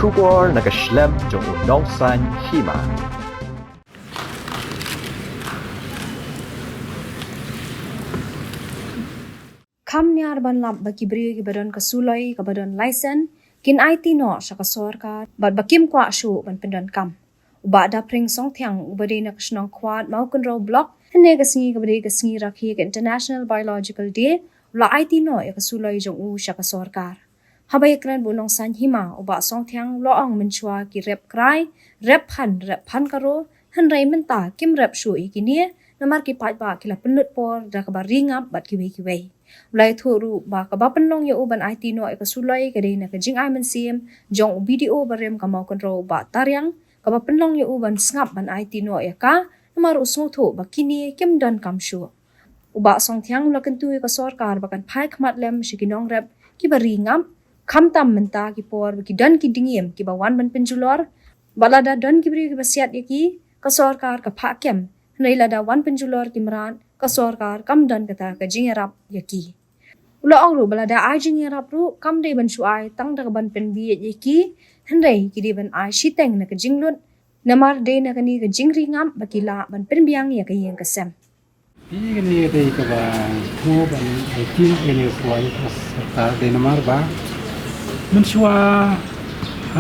Shubor nakaslem jong unongsan hima. Kam niar ban lap baki beri ke badan kasulai ke badan lisen kin IT no syaka sorka bad bakim kwa shu ban pendan kam. Uba ada pring song tiang ubade nak snong kwat mau kun ro block hene ka singi ka beri ka singi rakhi ke International Biological Day la IT no ya kasulai jong u syaka sorkar. Habai kran bunong san hima uba song tiang lo ong menchua ki rep krai rep han karo han rai menta kim rep shu ikini namar ki pat ba kila penut por da ka baringap bat ki wei Ulai thuru ba ka ba penlong ya uban IT no ka sulai ka dei na ka jing ai man sim jong video barem ka mau kontrol ba taryang ka ba penlong ya uban ngap ban IT no ya ka namar usung tho ba kini kim dan kam shu uba song thiang la kan tu ka sarkar ba kan phai khmat lem shikinong rep ki ba ringam kham tam menta ki por ki dan ki dingiem ki ba wan ban penjulor balada dan ki bri ki ba siat ya ki ka sarkar ka pha kem nei lada wan penjulor ki mran ka sarkar kam dan kata ka jingerap yaki ula ongru balada ai jingerap ru kam dei ban shuai tang da ban pen bi yaki hendai ki di ban ai shiteng na ka jinglut namar dei na ka ni ka jingri ngam bakila ban pen biang ya ka yeng ka sem ini dei ka ba mo ban tin ini suai serta dei namar ba men shua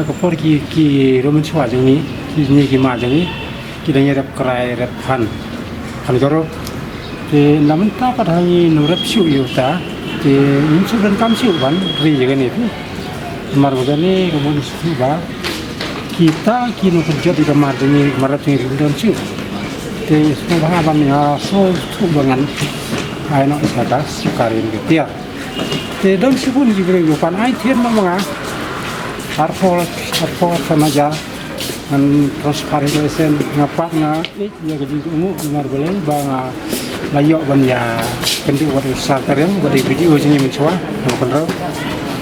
ka por ki ro men shua jang ni ki ma jang ni ki da rap krai rap fan garo thì nắm ta có thay nụ rấp siêu yếu ta thì những số đơn cam siêu vẫn vì cái này mà rồi cái này có một số ba kita kini kerja di kamar ini marat ini đơn siêu thì số ba ban nhà số thu bangan ai nó sẽ có sukarin cái tiệt thì đơn siêu pun juga bukan ai thiên nó mà arpol sama aja dan transparency ngapak na ya jadi umum nomor boleh bang layo ban ya kendi wat sartarem wat video jini mencoba kontrol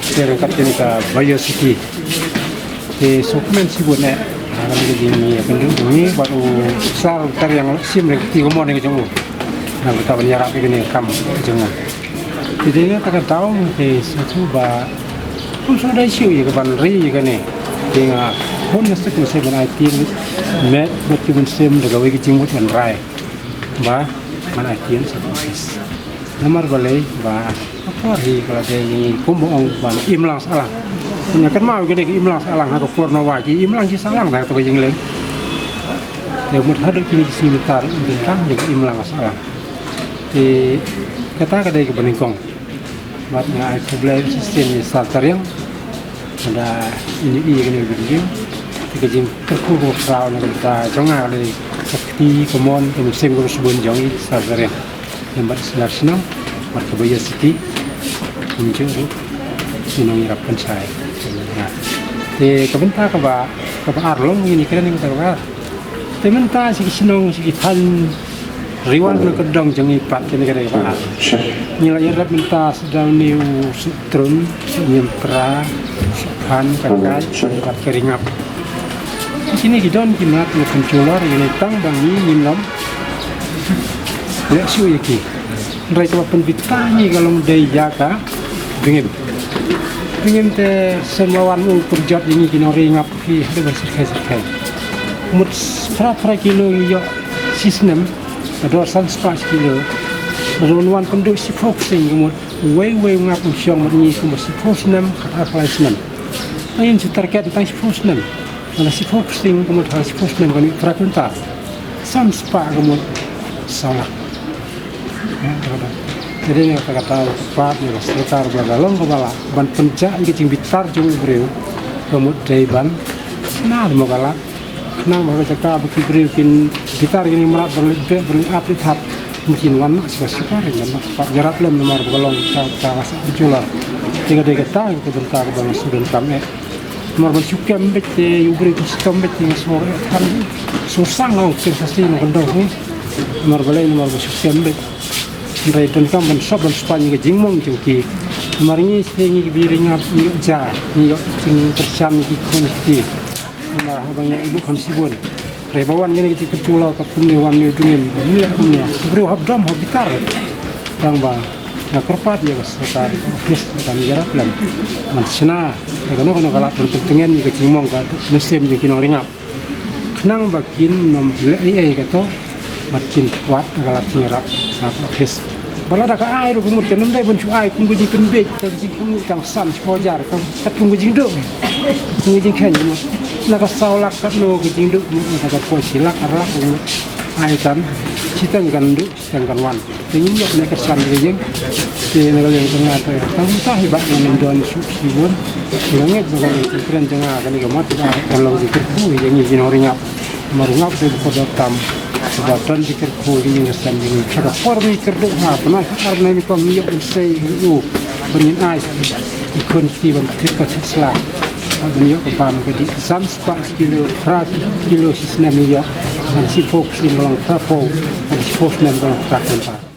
serkat ini ka biosity di suplemen sibut ne akan jadi kendi ini wat sartar yang sim rekti komon yang jemu nah kita banyak ini kam jangan jadi ini tak tahu ke satu ba pun sudah isu ya ban ri kan ni dengan pun mesti kita sebut IT met betul betul dengan wajib jemput dan rai bah mana IT service nomor balai bah apa hari kalau dia ini kumbang ban imlang salah punya kan mau gede imlang salah aku purna wajib imlang si salah dah tu yang lain dia mut ada kini si bentar bintang juga imlang salah di kata kedai kebeningkong buatnya IT blend sistem starter yang ada ini kena video tiga jam terkumpul crowd nak kita jangan ada seperti common kemudian kalau sebelum jangan sahaja yang bersenar senang marka biosity muncul sinong irapan saya di kebentar kaba arlong ini keren yang terbaru tementar si sinong si tan riwan nak kedong jangan ipat kena kena kaba nilai irap mentas sedang niu sutrum nyempra han kakak kat keringap sini gidon kimat le pencular ini tang bangi minum ya siu yaki rai ko penvitani kalau dai jaka dingin te semawan u kurjat ini kinori ngap ki de bersirkai mut pra kilo yo sistem ada sans kilo Ronwan penduk si focusing mut way ngap usyong ni ku si focusing apa isnan ayin si target tang si focusing Kalau si focusing kemudian si focusing kan prakunta sans kemudian salah jadi ni kata cepat ni sekitar bergalong kepala ban pencak ingin bitar jauh beriu kemudian dari ban nah mau kalah kenang bahawa cakap bagi beriu kin bitar ini merat berlebih aplikasi mungkin warna sekitar ini pak jarak lem nomor bergalong cara berjualan tiga kita bentar bang sudah kami nomor bersyukur mbak ubri sistem mbak yang sore kan susah ngau sensasi ngondong ni nomor balai nomor bersyukur mbak Rai dan kam ban sob ban spanya ke jingmong jengki nomor ini sengi biringa ni ja ni jing tercam ki konsti nomor abangnya ibu konsibun Rai bawan ini kita ketula ke punya wan ni dunia ni punya beri habdam habitar bang na kerpat ya serta office kami jarak lam mansina kalau kalau berpentingan juga cimong kan musim juga kino ringap kenang bakin nom lei kato makin kuat kalau tinggal office bala da ka ai ro kumut kenum dai bun chu ai kum gujing kunbe ta jing kum kang san chojar kam kat kum gujing do gujing khan ni na ka saulak kat no gujing do na ka ko silak arak ai kan citang kan du citang kan wan tingin yok na ka san gujing ti na ka leng tengah ta tang ta hibat ni don su siwon langit bagai keren tengah kan ni gamat kan long dikir ku yang ni jinoringap marungap tu ko tam sebatan dikir ku ni ngesan ni cara formi kerja pernah karena ni kau miyok sei u berin ai ikon ti ban tik selak beliau kepan ke di samspa kilo frak kilo sisna miyok dan si fokus di melang trapo dan si fokus dan melang trakon